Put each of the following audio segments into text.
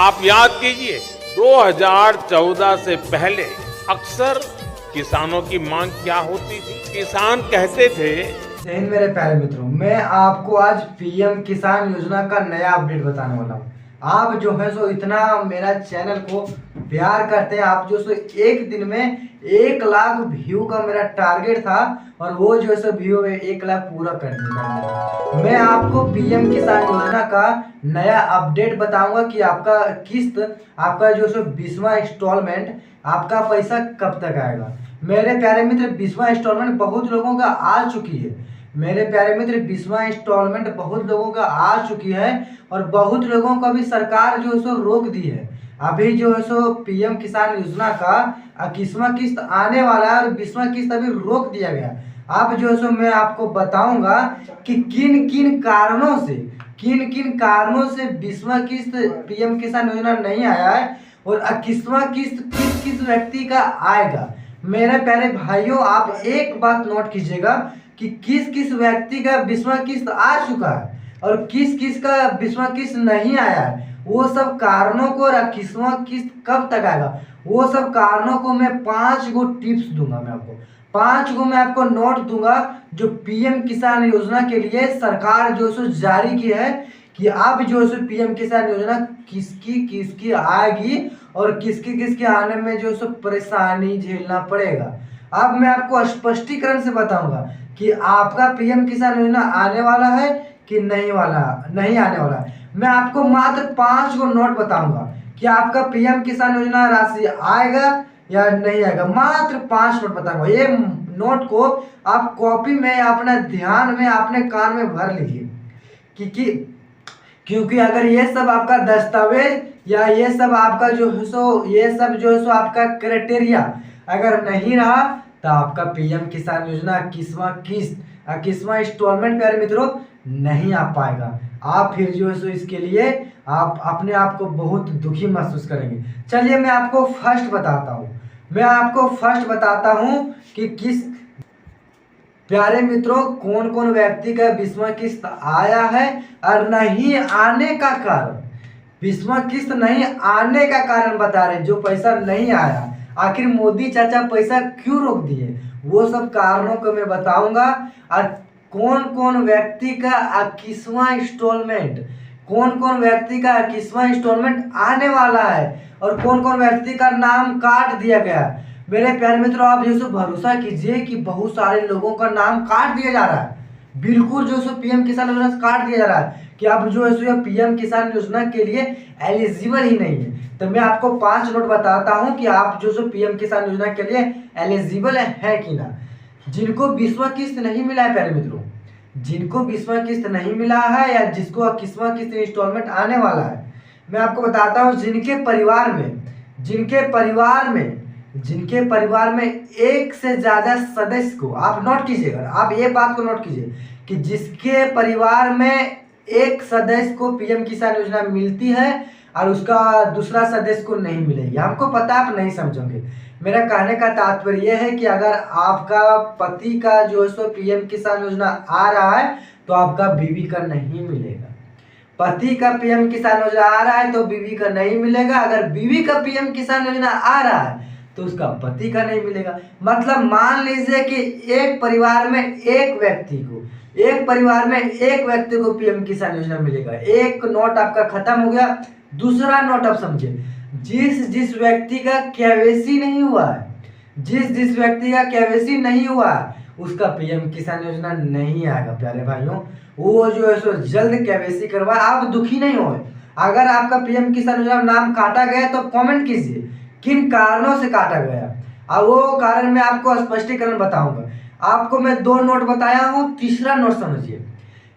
आप याद कीजिए 2014 से पहले अक्सर किसानों की मांग क्या होती थी। किसान कहते थे, जय हिंद मेरे प्यारे मित्रों, मैं आपको आज पीएम किसान योजना का नया अपडेट बताने वाला हूँ। आप जो है सो इतना मेरा चैनल को प्यार करते हैं, आप जो सो एक दिन में 1 लाख व्यू का मेरा टारगेट था और वो जो है सो व्यू 1 लाख पूरा कर दिया। मैं आपको पीएम किसान योजना का नया अपडेट बताऊंगा कि आपका किस्त, आपका जो सो 20वां इंस्टॉलमेंट, आपका पैसा कब तक आएगा। मेरे प्यारे मित्र, 20वां इंस्टॉलमेंट बहुत लोगों का आ चुकी है। मेरे प्यारे मित्र, 20वां इंस्टॉलमेंट बहुत लोगों का आ चुकी है और बहुत लोगों को भी सरकार जो है सो रोक दी है। अभी जो है सो पीएम किसान योजना का 21वां किस्त आने वाला है और 20वां किस्त अभी रोक दिया गया। अब जो है सो मैं आपको बताऊंगा कि किन किन कारणों से 20वां किस्त पीएम किसान योजना नहीं आया है और 21वां किस्त किस किस व्यक्ति का आएगा। मेरे प्यारे भाइयों, आप एक बात नोट कीजिएगा कि किस किस व्यक्ति का 20वां किस्त आ चुका है और किस किस का 20वां किस्त नहीं आया है। वो सब कारणों को और 21वां किस्त कब तक आएगा, वो सब कारणों को मैं 5 गो टिप्स दूंगा। मैं आपको 5 गो मैं आपको नोट दूंगा जो पीएम किसान योजना के लिए सरकार जो सो जारी की है कि अब जो सो पीएम किसान योजना किसकी किसकी आएगी और किसकी किसके आने में जो सो परेशानी झेलना पड़ेगा। अब मैं आपको स्पष्टीकरण से बताऊंगा कि आपका पीएम किसान योजना आने वाला है कि नहीं आने वाला है। मैं आपको मात्र 5 गो नोट बताऊंगा कि आपका पीएम किसान योजना राशि आएगा या नहीं आएगा। मात्र 5 नोट बताऊंगा। ये नोट को आप कॉपी में या अपना ध्यान में अपने कान में भर लीजिए क्योंकि अगर ये सब आपका दस्तावेज या ये सब आपका जो है सो आपका क्राइटेरिया अगर नहीं रहा तो आपका पीएम किसान योजना 21वां इंस्टॉलमेंट प्यारे मित्रों नहीं आ पाएगा। आप फिर जो है सो इसके लिए आप अपने आप को बहुत दुखी महसूस करेंगे। चलिए मैं आपको फर्स्ट बताता हूँ कि किस प्यारे मित्रों कौन कौन व्यक्ति का 20वां किस्त आया है और नहीं आने का कारण। 20वां किस्त नहीं आने का कारण बता रहे हैं, जो पैसा नहीं आया। आखिर मोदी चाचा पैसा क्यों रोक दिए, वो सब कारणों को मैं बताऊंगा। और कौन कौन व्यक्ति का 21वां इंस्टॉलमेंट आने वाला है और कौन कौन व्यक्ति का नाम काट दिया गया। मेरे प्यारे मित्रों, आप जो सो भरोसा कीजिए कि बहुत सारे लोगों का नाम काट दिया जा रहा है। बिल्कुल जो सो पीएम किसान योजना काट दिया जा रहा है कि आप जो है सो पीएम किसान योजना के लिए एलिजिबल ही नहीं है। तो मैं आपको 5 नोट बताता हूं कि आप जो सो पीएम किसान योजना के लिए एलिजिबल है कि ना। जिनको 20वां किस्त नहीं मिला है प्यारे मित्रों, जिनको 20वां किस्त नहीं मिला है या जिसको 21वां किस्त इंस्टॉलमेंट आने वाला है, मैं आपको बताता हूं जिनके परिवार में एक से ज्यादा सदस्य को, आप नोट कीजिएगा, आप ये बात को नोट कीजिए कि जिसके परिवार में एक सदस्य को पीएम किसान योजना मिलती है और उसका दूसरा सदस्य को नहीं मिलेगी। हमको पता है आप नहीं समझोगे। मेरा कहने का तात्पर्य यह है कि अगर आपका पति का जो है सो पीएम किसान योजना आ रहा है तो आपका बीवी का नहीं मिलेगा। पति का पीएम किसान योजना आ रहा है तो बीवी का नहीं मिलेगा। अगर बीवी का पीएम किसान योजना आ रहा है तो उसका पति का नहीं मिलेगा। मतलब मान लीजिए कि एक परिवार में एक व्यक्ति को पीएम किसान योजना मिलेगा। एक नोट आपका खत्म हो गया। दूसरा नोट आप समझे, जिस व्यक्ति का केवाईसी नहीं हुआ है उसका पीएम किसान योजना नहीं आएगा। प्यारे भाइयों, वो जो है सो जल्द केवाईसी करवाए। आप दुखी नहीं हो। अगर आपका पीएम किसान योजना नाम काटा गया तो कमेंट कीजिए किन कारणों से काटा गया, और वो कारण मैं आपको स्पष्टीकरण बताऊंगा। आपको मैं 2 नोट बताया हूँ, तीसरा नोट समझिए।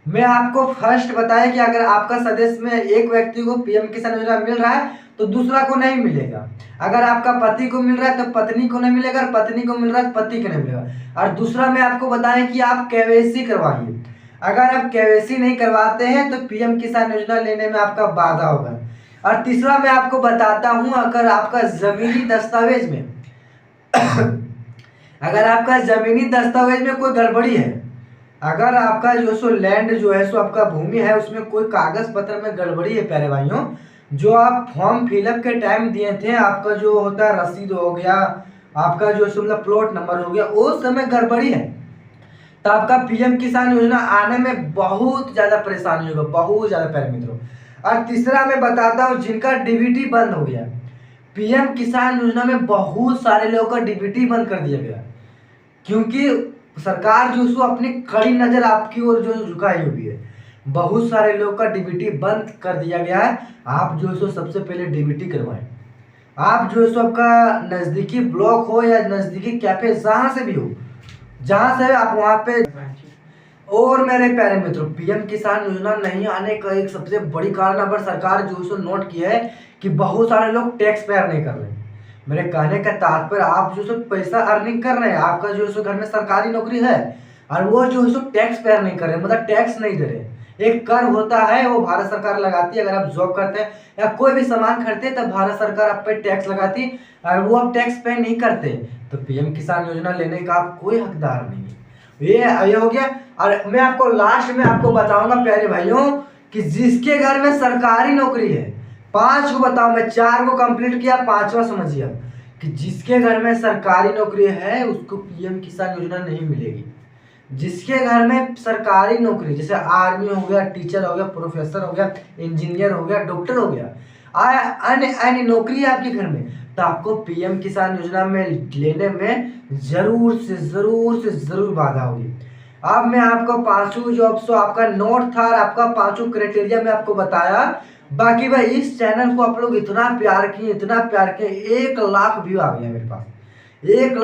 मैं आपको फर्स्ट बताया कि अगर आपका सदस्य में एक व्यक्ति को पीएम किसान योजना मिल रहा है तो दूसरा को नहीं मिलेगा। अगर आपका पति को मिल रहा है तो पत्नी को नहीं मिलेगा, और पत्नी को मिल रहा है तो पति को नहीं मिलेगा। और दूसरा मैं आपको बताया कि आप केवाईसी करवाइए। अगर आप केवाईसी नहीं करवाते हैं तो पीएम किसान योजना लेने में आपका बाधा होगा। और तीसरा मैं आपको बताता हूं, अगर आपका जमीनी दस्तावेज में कोई गड़बड़ी है, अगर आपका जो सो लैंड जो है सो आपका भूमि है उसमें कोई कागज पत्र में गड़बड़ी है प्यारे भाइयों, जो आप फॉर्म फिलअप के टाइम दिए थे, आपका जो होता है रसीद हो गया, आपका जो मतलब प्लॉट नंबर हो गया, उस समय गड़बड़ी है तो आपका पीएम किसान योजना आने में बहुत ज़्यादा परेशानी होगा, बहुत ज़्यादा प्यारे मित्रों। और तीसरा मैं बताता हूँ जिनका डीबीटी बंद हो गया, पीएम किसान योजना में बहुत सारे लोगों का डीबीटी बंद कर दिया गया, क्योंकि सरकार जो सो अपनी कड़ी नज़र आपकी ओर जो झुकाई हुई है। बहुत सारे लोगों का डीबीटी बंद कर दिया गया है। आप जो सो सबसे पहले डीबीटी करवाएं। आप जो सो आपका नज़दीकी ब्लॉक हो या नज़दीकी कैफे जहाँ से भी हो, जहाँ से आप वहाँ पे। और मेरे प्यारे मित्रों, पीएम किसान योजना नहीं आने का एक सबसे बड़ी कारण अब सरकार जो सो नोट किया है कि बहुत सारे लोग टैक्स पेयर नहीं कर रहे हैं। मेरे कहने का तात्पर्य, आप जो सो पैसा अर्निंग कर रहे हैं, आपका जो सो घर में सरकारी नौकरी है और वो जो सो टैक्स पेयर नहीं कर रहे, मतलब टैक्स नहीं दे रहे। एक कर होता है, वो भारत सरकार लगाती है। अगर आप जॉब करते हैं या कोई भी सामान खरीदते हैं तब भारत सरकार आप पे टैक्स लगाती है, और वो आप टैक्स पे नहीं करते तो पीएम किसान योजना लेने का आप कोई हकदार नहीं है। ये हो गया। और मैं आपको लास्ट में आपको बताऊंगा प्यारे भाइयों कि जिसके घर में सरकारी नौकरी है, 5 को बताओ, मैं 4 को कंप्लीट किया, 5वां समझिए कि जिसके घर में सरकारी नौकरी है उसको पीएम किसान योजना नहीं मिलेगी। जिसके घर में सरकारी नौकरी, जैसे आर्मी हो गया, टीचर हो गया, प्रोफेसर हो गया, इंजीनियर हो गया, डॉक्टर हो गया, अन्य अन्य नौकरी है आपके घर में, तो आपको पीएम किसान योजना में लेने में जरूर से जरूर बाधा होगी। अब मैं आपको 5 जॉब्स, तो आपका नोट था और आपका 5 क्राइटेरिया मैं आपको बताया। बाकी भाई इस चैनल को आप लोग इतना प्यार किए, इतना प्यार किए, 1 लाख व्यू आ गया मेरे पास। 1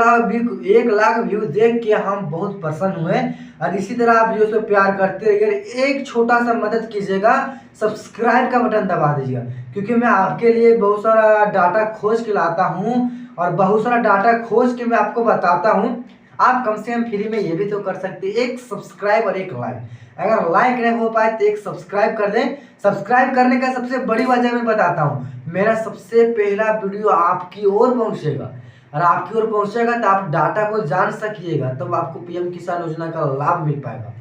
लाख व्यू देख के हम बहुत प्रसन्न हुए। और इसी तरह आप जो सो प्यार करते रहिए। एक छोटा सा मदद कीजिएगा, सब्सक्राइब का बटन दबा दीजिएगा, क्योंकि मैं आपके लिए बहुत सारा डाटा खोज के लाता हूँ और बहुत सारा डाटा खोज के मैं आपको बताता हूँ। आप कम से कम फ्री में ये भी तो कर सकते हैं, एक सब्सक्राइब और एक लाइक। अगर लाइक नहीं हो पाए तो एक सब्सक्राइब कर दें। सब्सक्राइब करने का सबसे बड़ी वजह मैं बताता हूँ, मेरा सबसे पहला वीडियो आपकी ओर पहुँचेगा, और आपकी ओर पहुंचेगा तो आप डाटा को जान सकिएगा, तब आपको पीएम किसान योजना का लाभ मिल पाएगा।